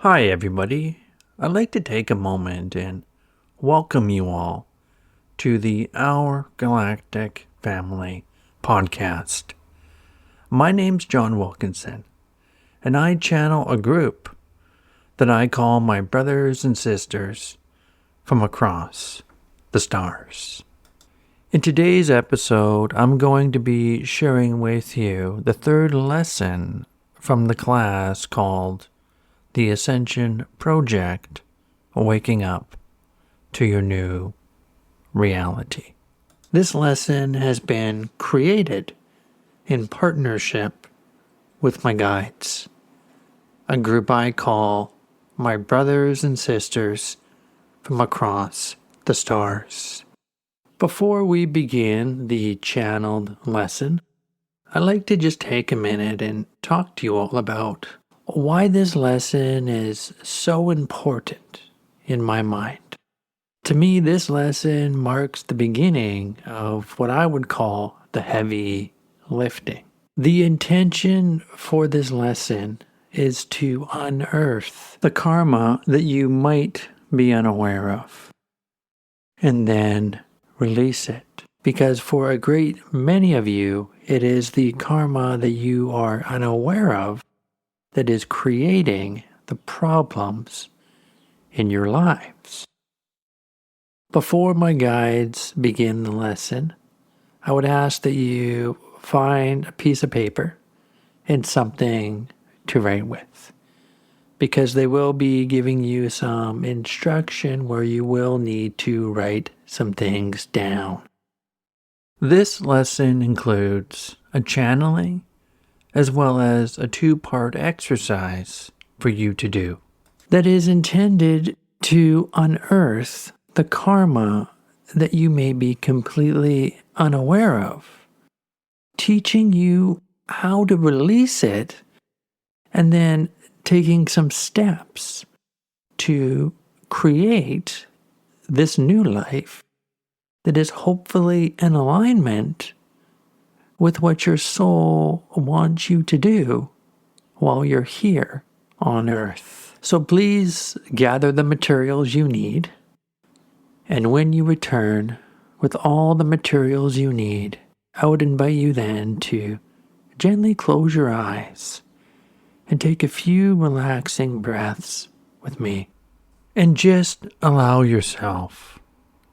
Hi, everybody. I'd like to take a moment and welcome you all to the Our Galactic Family podcast. My name's John Wilkinson, and I channel a group that I call my brothers and sisters from across the stars. In today's episode, I'm going to be sharing with you the third lesson from the class called The Ascension Project, Waking Up to Your New Reality. This lesson has been created in partnership with my guides, a group I call my brothers and sisters from across the stars. Before we begin the channeled lesson, I'd like to just take a minute and talk to you all about why this lesson is so important in my mind. To me, this lesson marks the beginning of what I would call the heavy lifting. The intention for this lesson is to unearth the karma that you might be unaware of, and then release it. Because for a great many of you, it is the karma that you are unaware of that is creating the problems in your lives. Before my guides begin the lesson, I would ask that you find a piece of paper and something to write with, because they will be giving you some instruction where you will need to write some things down. This lesson includes a channeling as well as a 2-part exercise for you to do that is intended to unearth the karma that you may be completely unaware of, teaching you how to release it, and then taking some steps to create this new life that is hopefully in alignment with what your soul wants you to do while you're here on Earth. So please gather the materials you need, and when you return with all the materials you need, I would invite you then to gently close your eyes and take a few relaxing breaths with me, and just allow yourself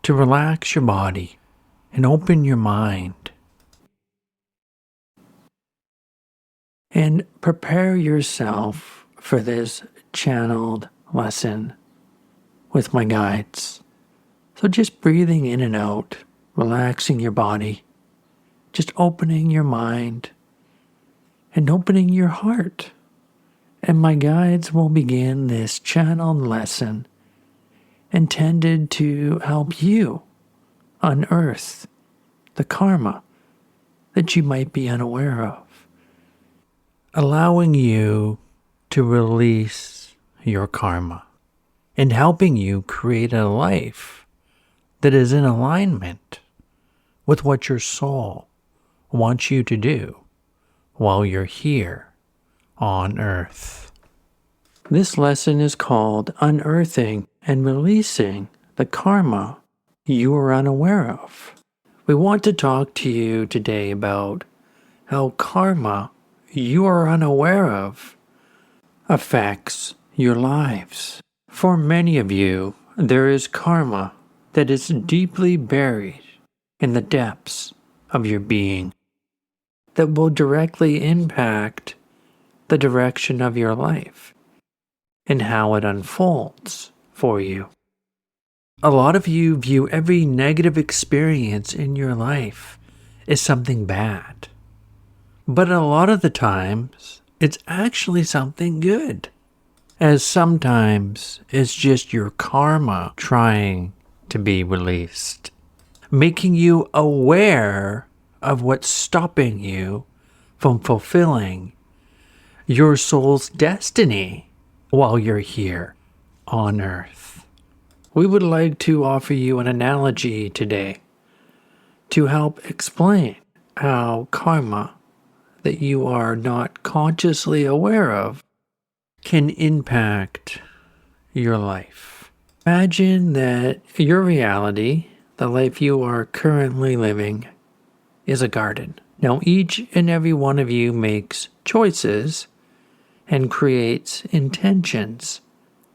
to relax your body and open your mind and prepare yourself for this channeled lesson with my guides. So just breathing in and out, relaxing your body, just opening your mind and opening your heart. And my guides will begin this channeled lesson intended to help you unearth the karma that you might be unaware of, allowing you to release your karma and helping you create a life that is in alignment with what your soul wants you to do while you're here on Earth. This lesson is called Unearthing and Releasing the Karma You Are Unaware of. We want to talk to you today about how karma you are unaware of affects your lives. For many of you, there is karma that is deeply buried in the depths of your being that will directly impact the direction of your life and how it unfolds for you. A lot of you view every negative experience in your life as something bad, but a lot of the times it's actually something good, as sometimes it's just your karma trying to be released, making you aware of what's stopping you from fulfilling your soul's destiny while you're here on Earth. We would like to offer you an analogy today to help explain how karma that you are not consciously aware of can impact your life. Imagine that your reality, the life you are currently living, is a garden. Now, each and every one of you makes choices and creates intentions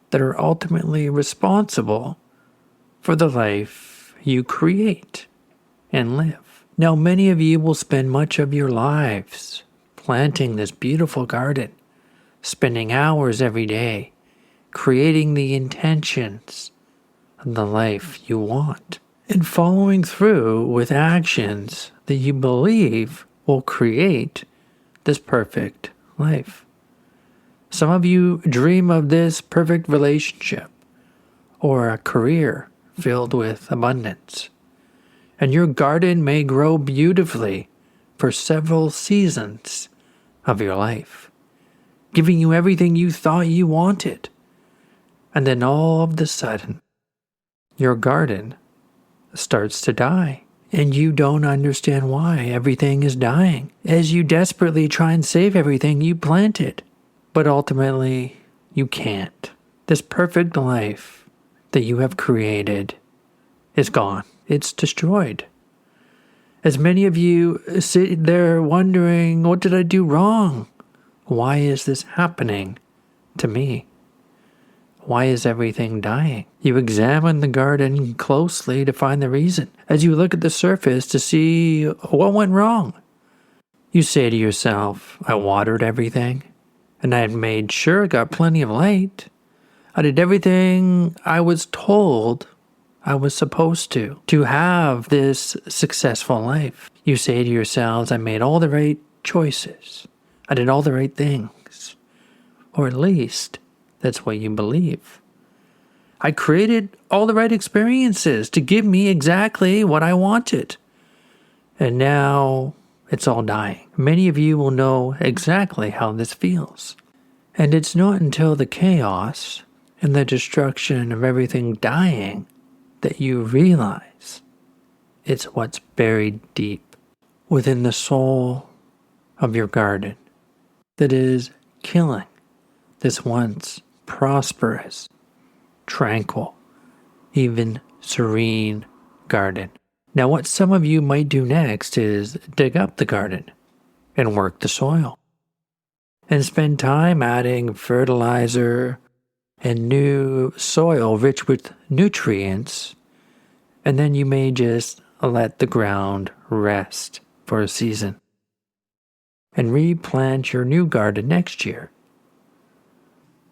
that are ultimately responsible for the life you create and live. Now, many of you will spend much of your lives planting this beautiful garden, spending hours every day, creating the intentions of the life you want, and following through with actions that you believe will create this perfect life. Some of you dream of this perfect relationship or a career filled with abundance. And your garden may grow beautifully for several seasons of your life, giving you everything you thought you wanted. And then all of a sudden, your garden starts to die. And you don't understand why everything is dying as you desperately try and save everything you planted. But ultimately, you can't. This perfect life that you have created is gone. It's destroyed. As many of you sit there wondering, what did I do wrong? Why is this happening to me? Why is everything dying? You examine the garden closely to find the reason. As you look at the surface to see what went wrong, you say to yourself, I watered everything, and I had made sure it got plenty of light. I did everything I was told I was supposed to have this successful life. You say to yourselves, I made all the right choices. I did all the right things. Or at least, that's what you believe. I created all the right experiences to give me exactly what I wanted. And now it's all dying. Many of you will know exactly how this feels. And it's not until the chaos and the destruction of everything dying that you realize it's what's buried deep within the soul of your garden that is killing this once prosperous, tranquil, even serene garden. Now, what some of you might do next is dig up the garden and work the soil and spend time adding fertilizer and new soil rich with nutrients, and then you may just let the ground rest for a season and replant your new garden next year.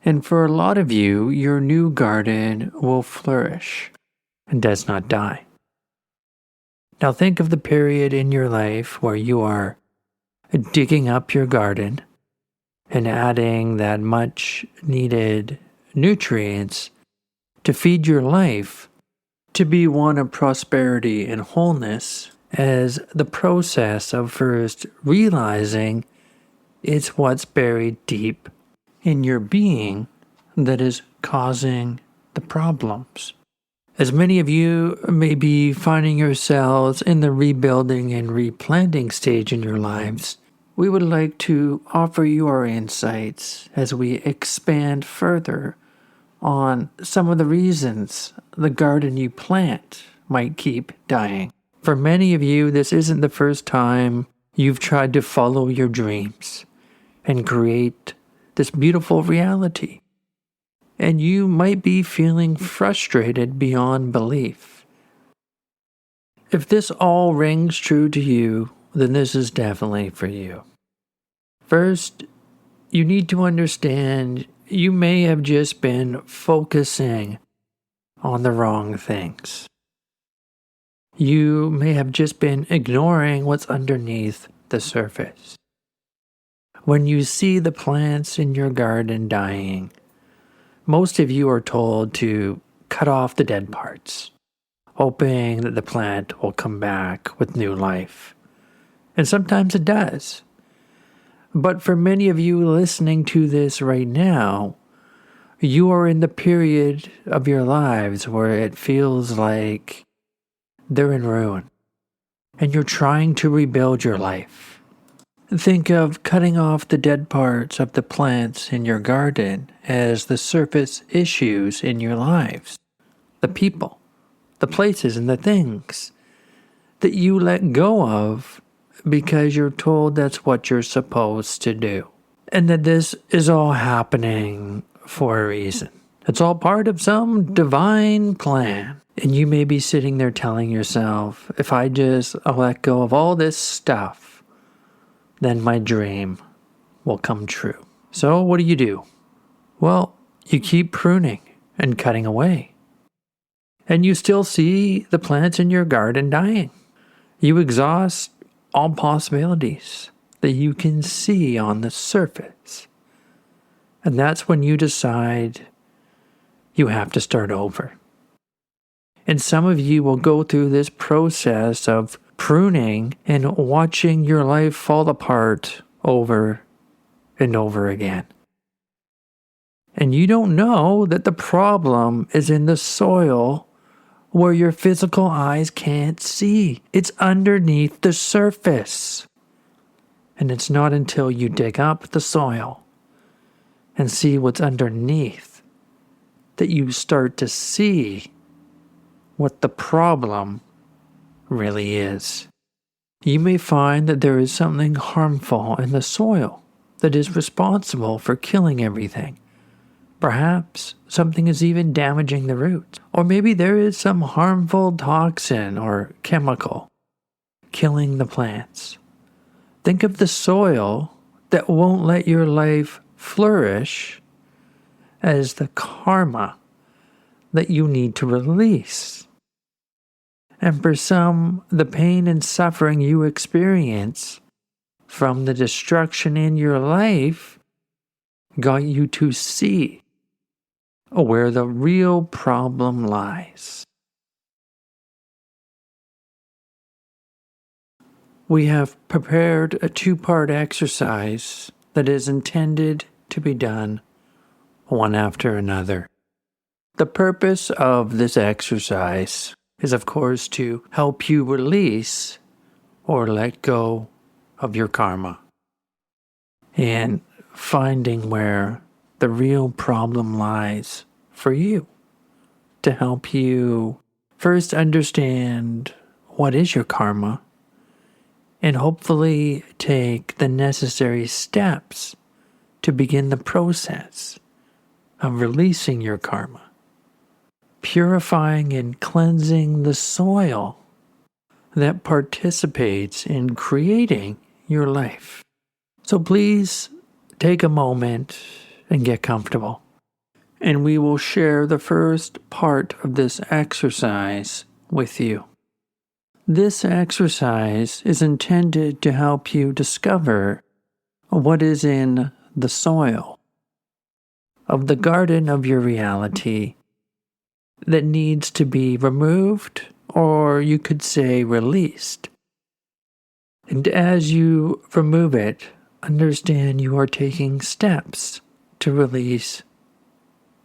And for a lot of you, your new garden will flourish and does not die. Now think of the period in your life where you are digging up your garden and adding that much needed nutrients to feed your life to be one of prosperity and wholeness, as the process of first realizing it's what's buried deep in your being that is causing the problems. As many of you may be finding yourselves in the rebuilding and replanting stage in your lives, we would like to offer you our insights as we expand further on some of the reasons the garden you plant might keep dying. For many of you, this isn't the first time you've tried to follow your dreams and create this beautiful reality. And you might be feeling frustrated beyond belief. If this all rings true to you, then this is definitely for you. First, you need to understand you may have just been focusing on the wrong things. You may have just been ignoring what's underneath the surface. When you see the plants in your garden dying, most of you are told to cut off the dead parts, hoping that the plant will come back with new life. And sometimes it does. But for many of you listening to this right now, you are in the period of your lives where it feels like they're in ruin, and you're trying to rebuild your life. Think of cutting off the dead parts of the plants in your garden as the surface issues in your lives, the people, the places, and the things that you let go of because you're told that's what you're supposed to do. And that this is all happening for a reason. It's all part of some divine plan. And you may be sitting there telling yourself, if I just let go of all this stuff, then my dream will come true. So what do? Well, you keep pruning and cutting away. And you still see the plants in your garden dying. You exhaust all possibilities that you can see on the surface. And that's when you decide you have to start over. And some of you will go through this process of pruning and watching your life fall apart over and over again. And you don't know that the problem is in the soil where your physical eyes can't see. It's underneath the surface. And it's not until you dig up the soil and see what's underneath that you start to see what the problem really is. You may find that there is something harmful in the soil that is responsible for killing everything. Perhaps something is even damaging the roots. Or maybe there is some harmful toxin or chemical killing the plants. Think of the soil that won't let your life flourish as the karma that you need to release. And for some, the pain and suffering you experience from the destruction in your life got you to see where the real problem lies. We have prepared a 2-part exercise that is intended to be done one after another. The purpose of this exercise is, of course, to help you release or let go of your karma and finding where the real problem lies for you, to help you first understand what is your karma and hopefully take the necessary steps to begin the process of releasing your karma, purifying and cleansing the soil that participates in creating your life. So please take a moment and get comfortable. And we will share the first part of this exercise with you. This exercise is intended to help you discover what is in the soil of the garden of your reality that needs to be removed, or you could say released. And as you remove it, understand you are taking steps to release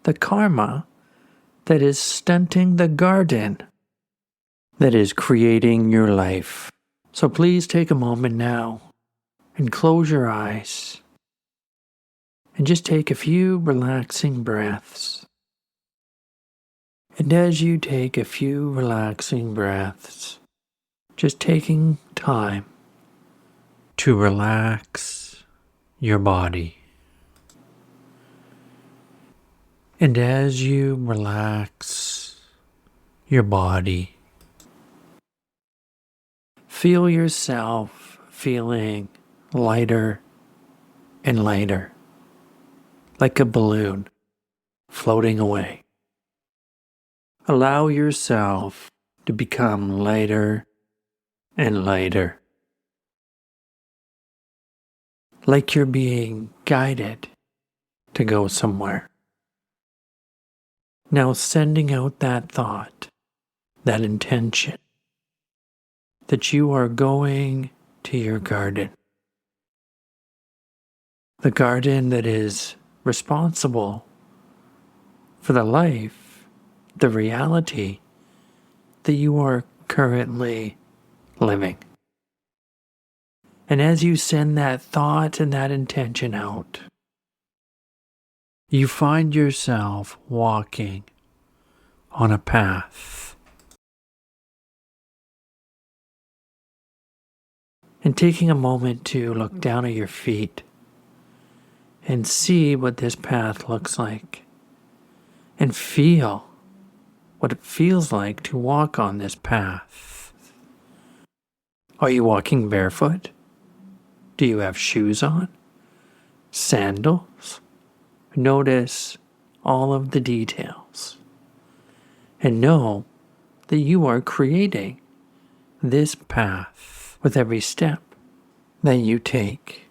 the karma that is stunting the garden that is creating your life. So please take a moment now and close your eyes and just take a few relaxing breaths. And as you take a few relaxing breaths, just taking time to relax your body. And as you relax your body, feel yourself feeling lighter and lighter, like a balloon floating away. Allow yourself to become lighter and lighter, like you're being guided to go somewhere. Now sending out that thought, that intention, that you are going to your garden. The garden that is responsible for the life, the reality that you are currently living. And as you send that thought and that intention out, you find yourself walking on a path. And taking a moment to look down at your feet and see what this path looks like. And feel what it feels like to walk on this path. Are you walking barefoot? Do you have shoes on? Sandals? Notice all of the details. And know that you are creating this path with every step that you take.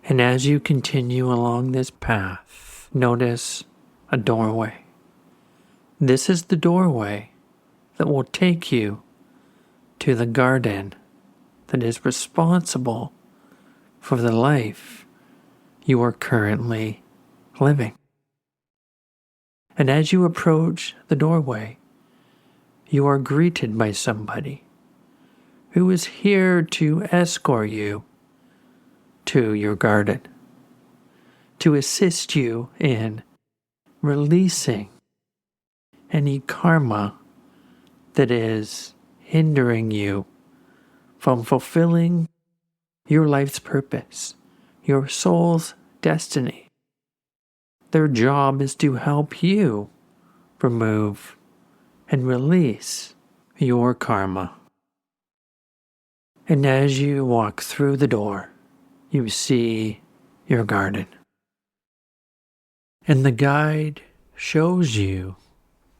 And as you continue along this path, notice a doorway. This is the doorway that will take you to the garden that is responsible for the life you are currently living. And as you approach the doorway, you are greeted by somebody who is here to escort you to your garden, to assist you in releasing any karma that is hindering you from fulfilling your life's purpose, your soul's destiny. Their job is to help you remove and release your karma. And as you walk through the door, you see your garden. And the guide shows you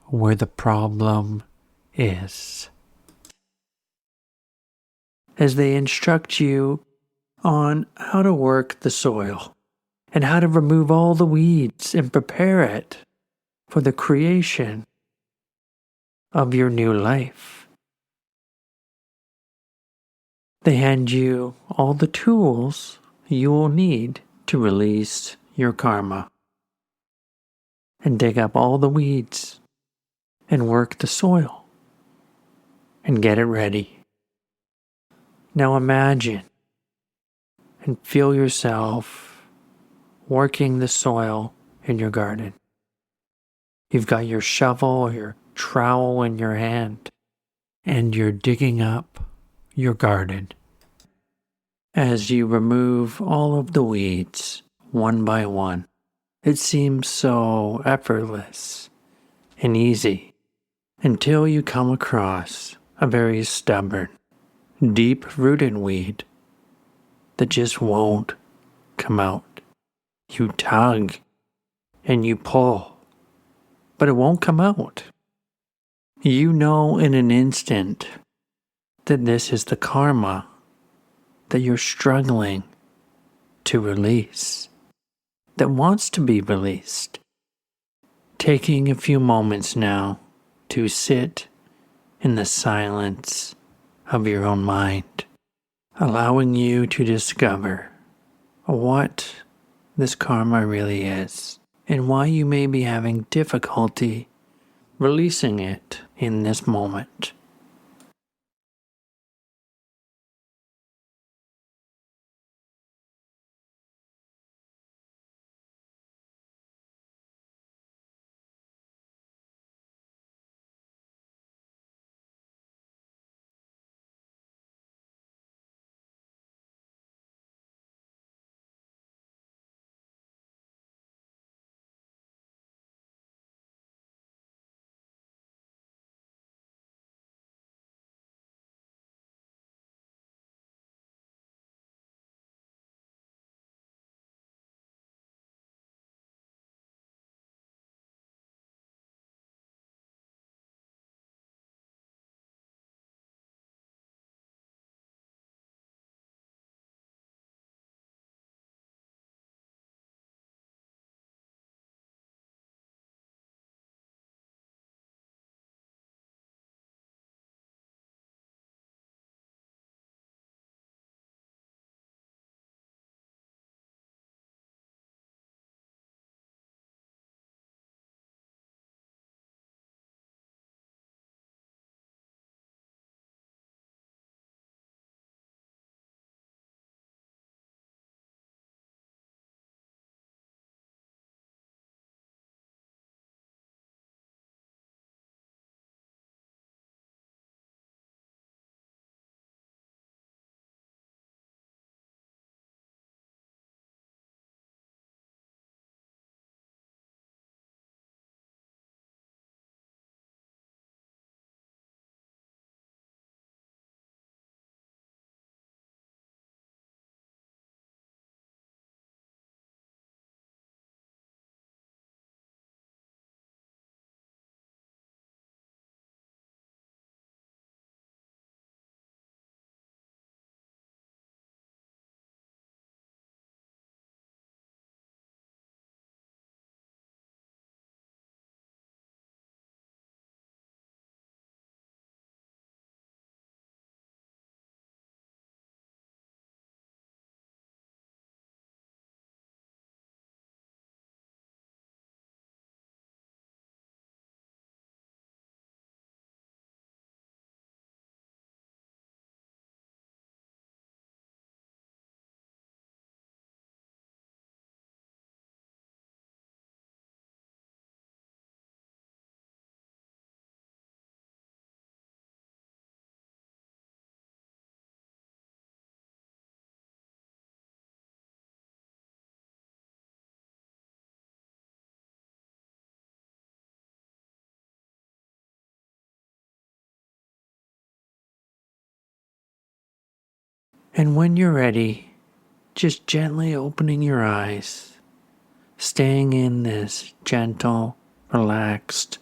where the problem is, as they instruct you on how to work the soil and how to remove all the weeds and prepare it for the creation of your new life. They hand you all the tools you will need to release your karma and dig up all the weeds and work the soil and get it ready. Now imagine and feel yourself working the soil in your garden. You've got your shovel or your trowel in your hand, and you're digging up your garden. As you remove all of the weeds one by one, it seems so effortless and easy until you come across a very stubborn, deep-rooted weed that just won't come out. You tug and you pull, but it won't come out. You know in an instant that this is the karma that you're struggling to release, that wants to be released. Taking a few moments now to sit in the silence of your own mind, allowing you to discover what this karma really is and why you may be having difficulty releasing it in this moment. And when you're ready, just gently opening your eyes, staying in this gentle, relaxed,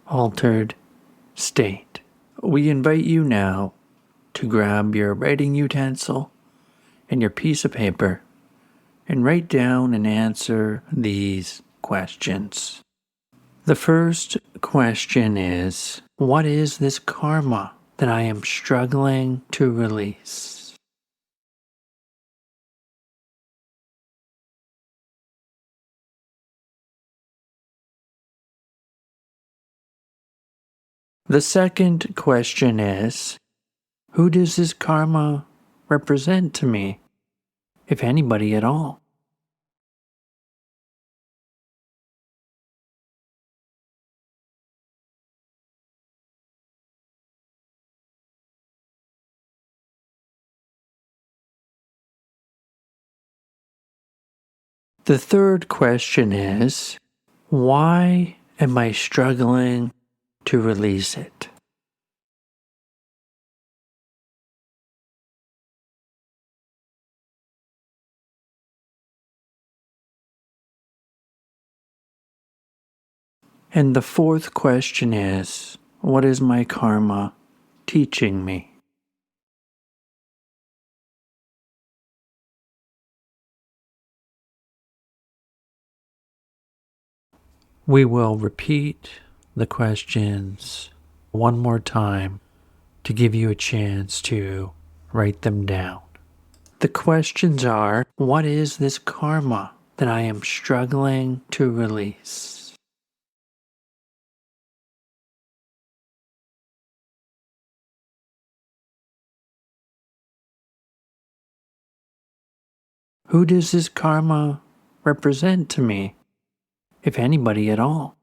altered state. We invite you now to grab your writing utensil and your piece of paper and write down and answer these questions. The first question is, what is this karma that I am struggling to release? The second question is, who does this karma represent to me, if anybody at all? The third question is, why am I struggling to release it? And the fourth question is, what is my karma teaching me? We will repeat the questions one more time to give you a chance to write them down. The questions are, what is this karma that I am struggling to release? Who does this karma represent to me, if anybody at all?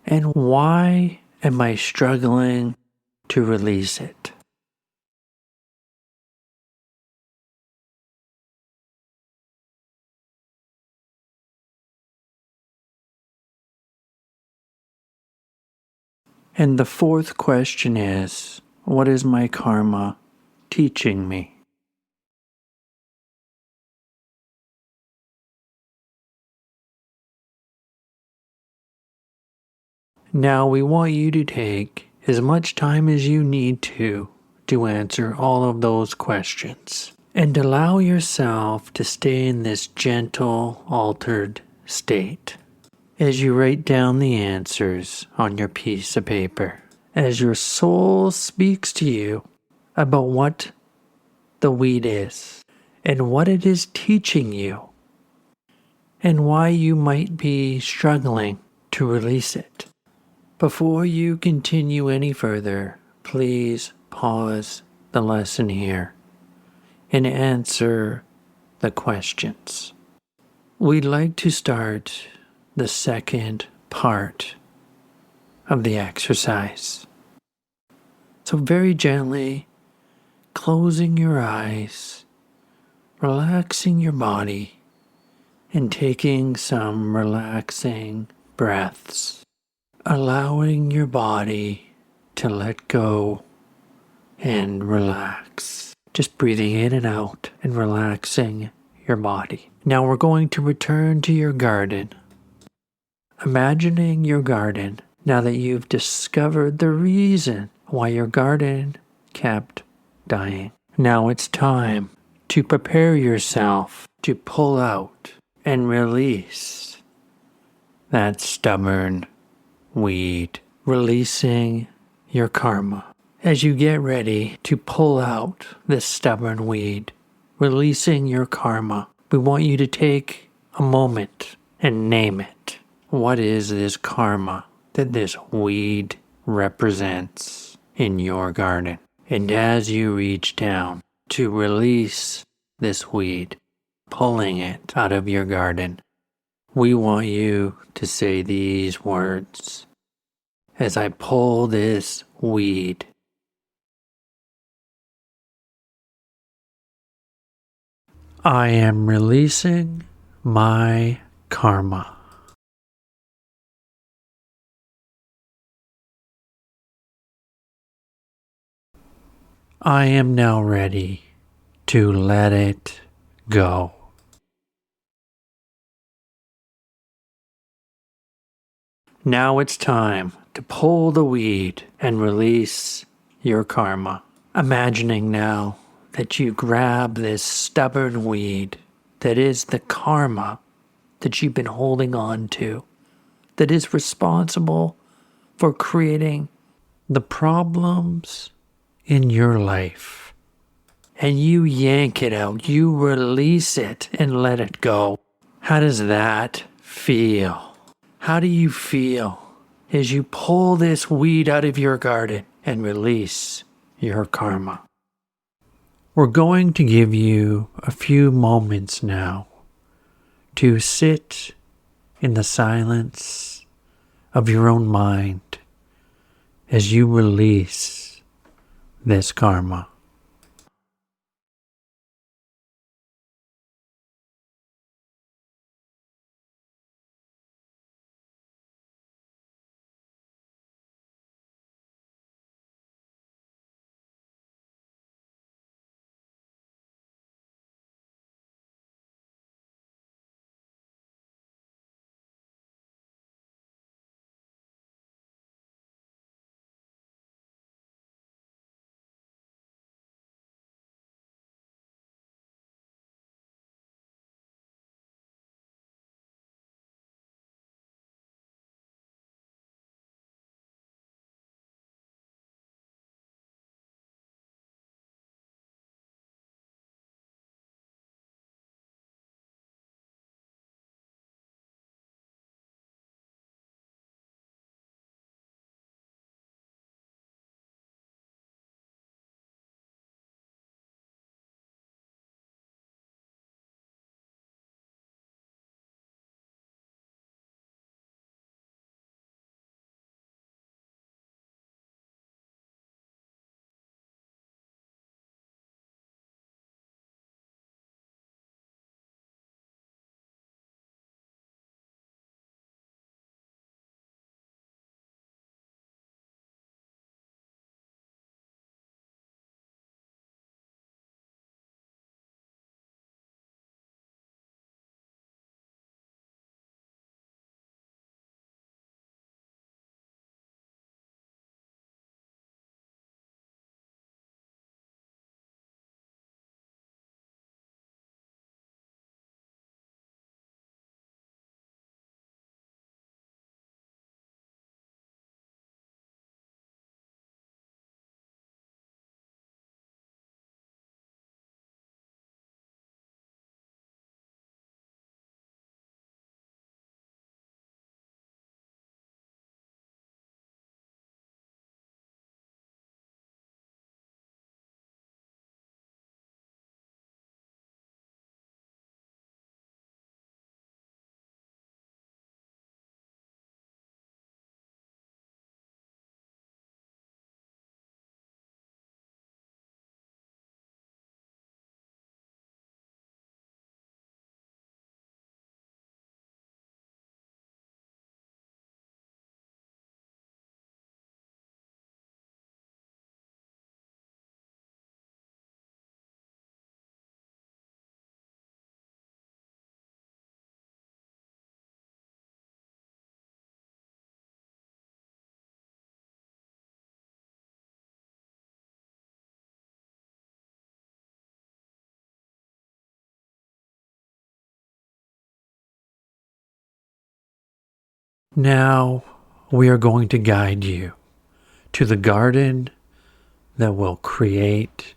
And why am I struggling to release it? And the fourth question is, what is my karma teaching me? Now we want you to take as much time as you need to answer all of those questions. And allow yourself to stay in this gentle, altered state as you write down the answers on your piece of paper. As your soul speaks to you about what the weed is and what it is teaching you and why you might be struggling to release it. Before you continue any further, please pause the lesson here and answer the questions. We'd like to start the second part of the exercise. So very gently, closing your eyes, relaxing your body, and taking some relaxing breaths, allowing your body to let go and relax. Just breathing in and out and relaxing your body. Now we're going to return to your garden. Imagining your garden now that you've discovered the reason why your garden kept dying. Now it's time to prepare yourself to pull out and release that stubborn weed, releasing your karma. As you get ready to pull out this stubborn weed, releasing your karma, we want you to take a moment and name it. What is this karma that this weed represents in your garden? And as you reach down to release this weed, pulling it out of your garden, we want you to say these words. As I pull this weed, I am releasing my karma. I am now ready to let it go. Now it's time to pull the weed and release your karma. Imagining now that you grab this stubborn weed that is the karma that you've been holding on to, that is responsible for creating the problems in your life. And you yank it out, you release it and let it go. How does that feel? How do you feel as you pull this weed out of your garden and release your karma? We're going to give you a few moments now to sit in the silence of your own mind as you release this karma. Now we are going to guide you to the garden that will create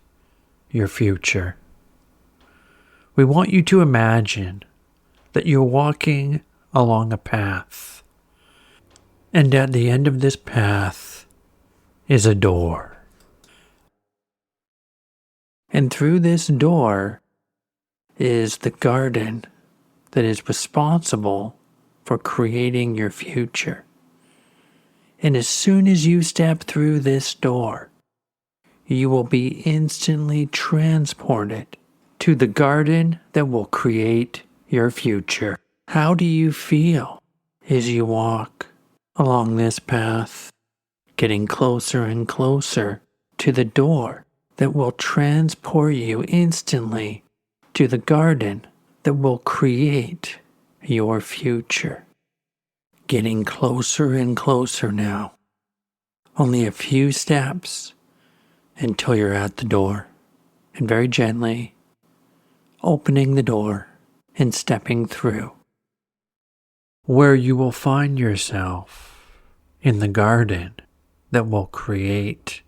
your future. We want you to imagine that you're walking along a path, and at the end of this path is a door. And through this door is the garden that is responsible for creating your future. And as soon as you step through this door, you will be instantly transported to the garden that will create your future. How do you feel as you walk along this path, getting closer and closer to the door that will transport you instantly to the garden that will create your future? Getting closer and closer now. Only a few steps until you're at the door, and very gently opening the door and stepping through, where you will find yourself in the garden that will create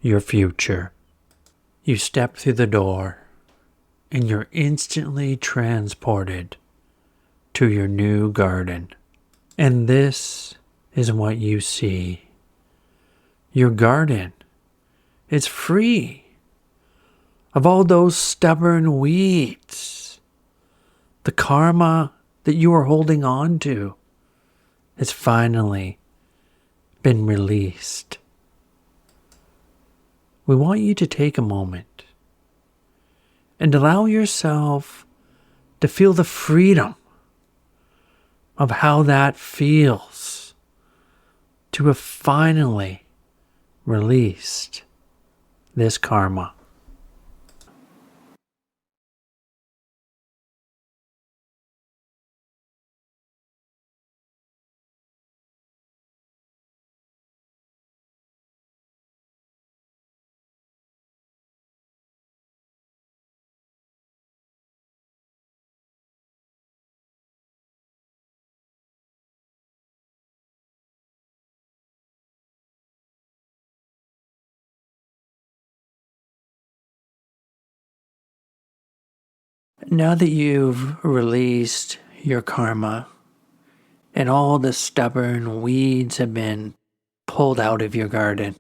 your future. You step through the door and you're instantly transported to your new garden. And this is what you see. Your garden is free of all those stubborn weeds. The karma that you are holding on to has finally been released. We want you to take a moment and allow yourself to feel the freedom of how that feels to have finally released this karma. Now that you've released your karma and all the stubborn weeds have been pulled out of your garden,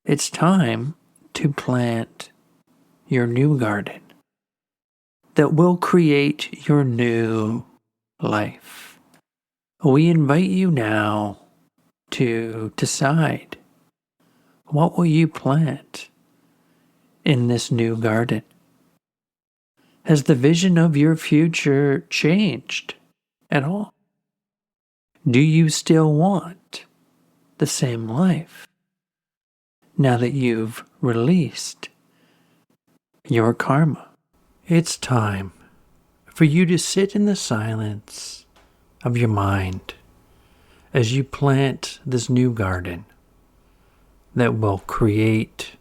it's time to plant your new garden that will create your new life. We invite you now to decide, what will you plant in this new garden? Has the vision of your future changed at all? Do you still want the same life now that you've released your karma? It's time for you to sit in the silence of your mind as you plant this new garden that will create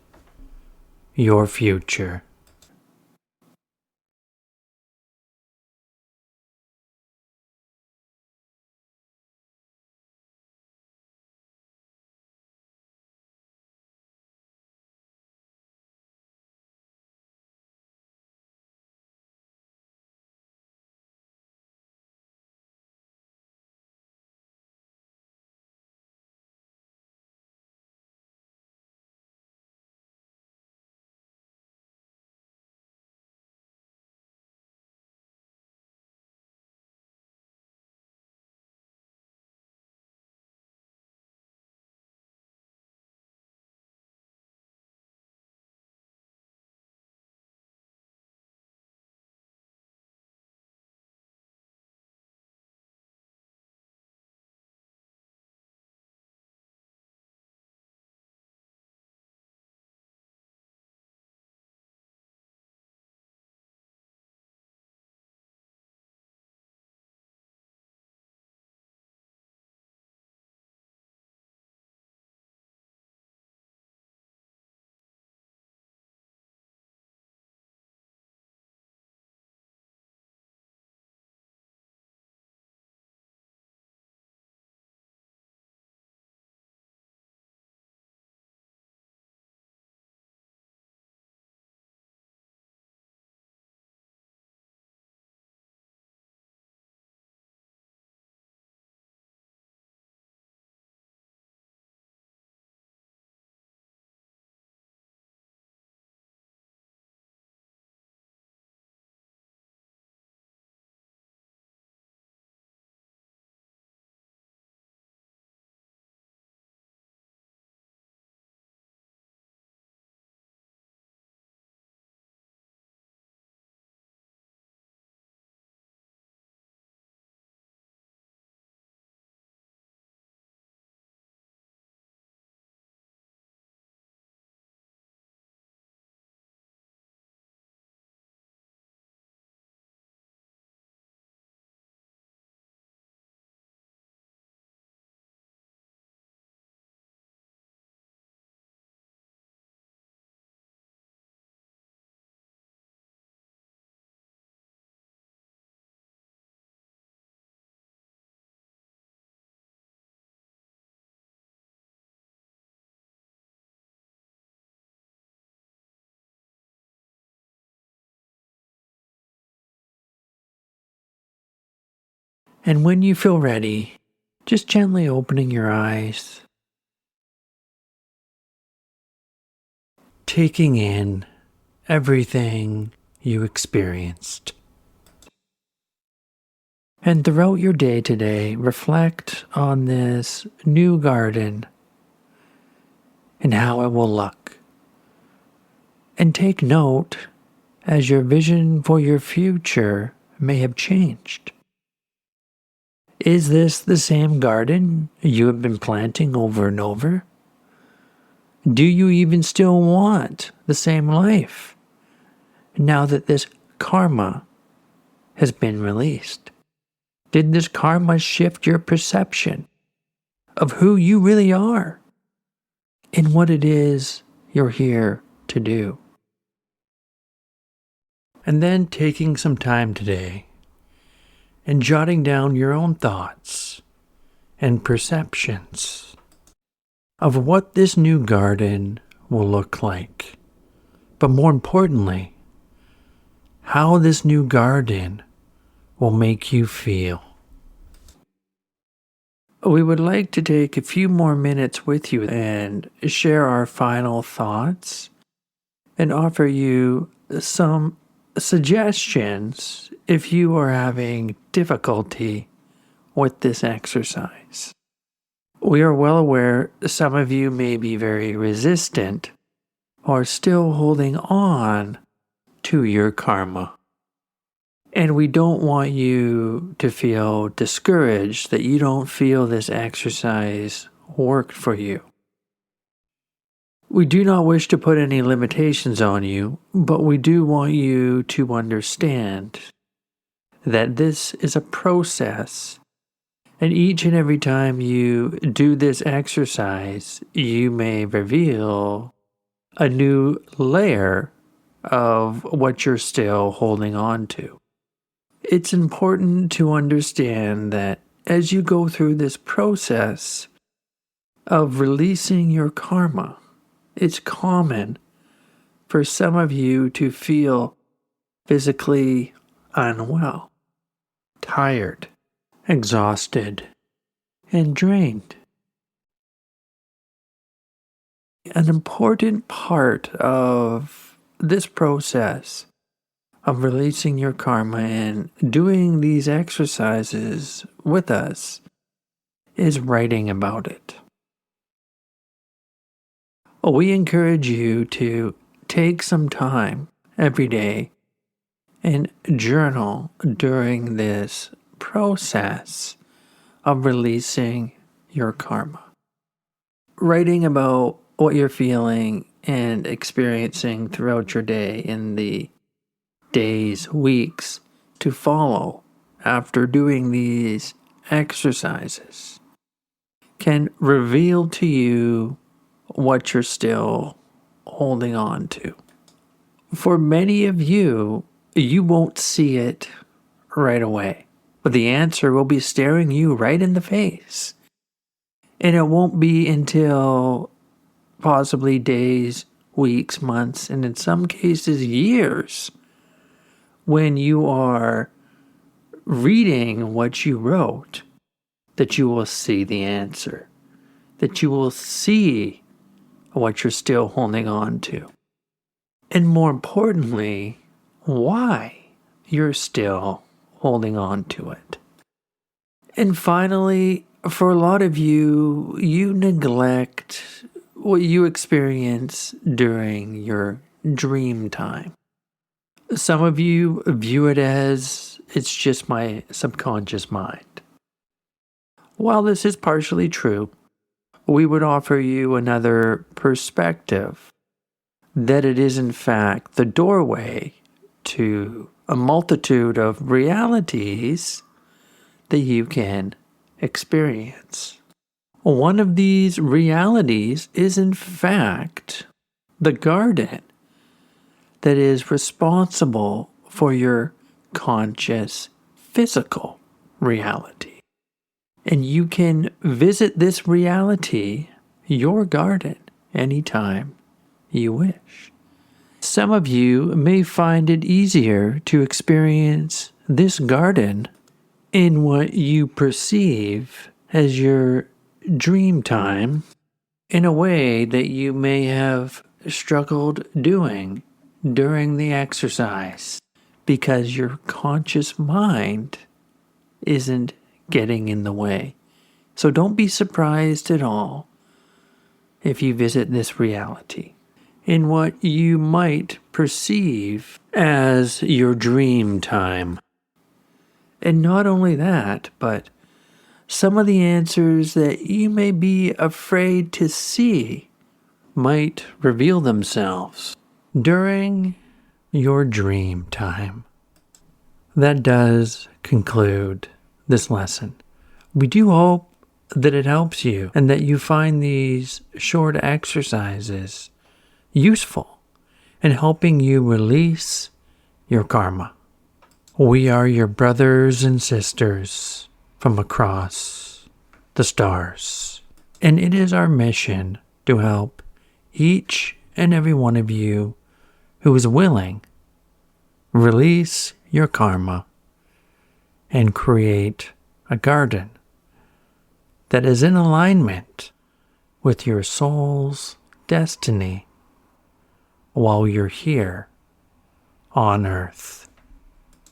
your future. And when you feel ready, just gently opening your eyes, taking in everything you experienced. And throughout your day today, reflect on this new garden and how it will look. And take note as your vision for your future may have changed. Is this the same garden you have been planting over and over? Do you even still want the same life now that this karma has been released? Did this karma shift your perception of who you really are and what it is you're here to do? And then taking some time today and jotting down your own thoughts and perceptions of what this new garden will look like. But more importantly, how this new garden will make you feel. We would like to take a few more minutes with you and share our final thoughts and offer you some suggestions if you are having difficulty with this exercise. We are well aware some of you may be very resistant or still holding on to your karma. And we don't want you to feel discouraged that you don't feel this exercise worked for you. We do not wish to put any limitations on you, but we do want you to understand that this is a process. And each and every time you do this exercise, you may reveal a new layer of what you're still holding on to. It's important to understand that as you go through this process of releasing your karma, it's common for some of you to feel physically unwell, tired, exhausted, and drained. An important part of this process of releasing your karma and doing these exercises with us is writing about it. We encourage you to take some time every day and journal during this process of releasing your karma. Writing about what you're feeling and experiencing throughout your day in the days, weeks to follow after doing these exercises can reveal to you what you're still holding on to. For many of you, you won't see it right away, but the answer will be staring you right in the face. And it won't be until possibly days, weeks, months, and in some cases years when you are reading what you wrote that you will see the answer, that you will see what you're still holding on to. And more importantly, why you're still holding on to it. And finally, for a lot of you, you neglect what you experience during your dream time. Some of you view it as it's just my subconscious mind. While this is partially true, we would offer you another perspective that it is in fact the doorway to a multitude of realities that you can experience. One of these realities is in fact the garden that is responsible for your conscious physical reality. And you can visit this reality, your garden, anytime you wish. Some of you may find it easier to experience this garden in what you perceive as your dream time in a way that you may have struggled doing during the exercise because your conscious mind isn't getting in the way. So don't be surprised at all if you visit this reality in what you might perceive as your dream time. And not only that, but some of the answers that you may be afraid to see might reveal themselves during your dream time. That does conclude this lesson. We do hope that it helps you and that you find these short exercises useful in helping you release your karma. We are your brothers and sisters from across the stars, and it is our mission to help each and every one of you who is willing release your karma and create a garden that is in alignment with your soul's destiny while you're here on Earth.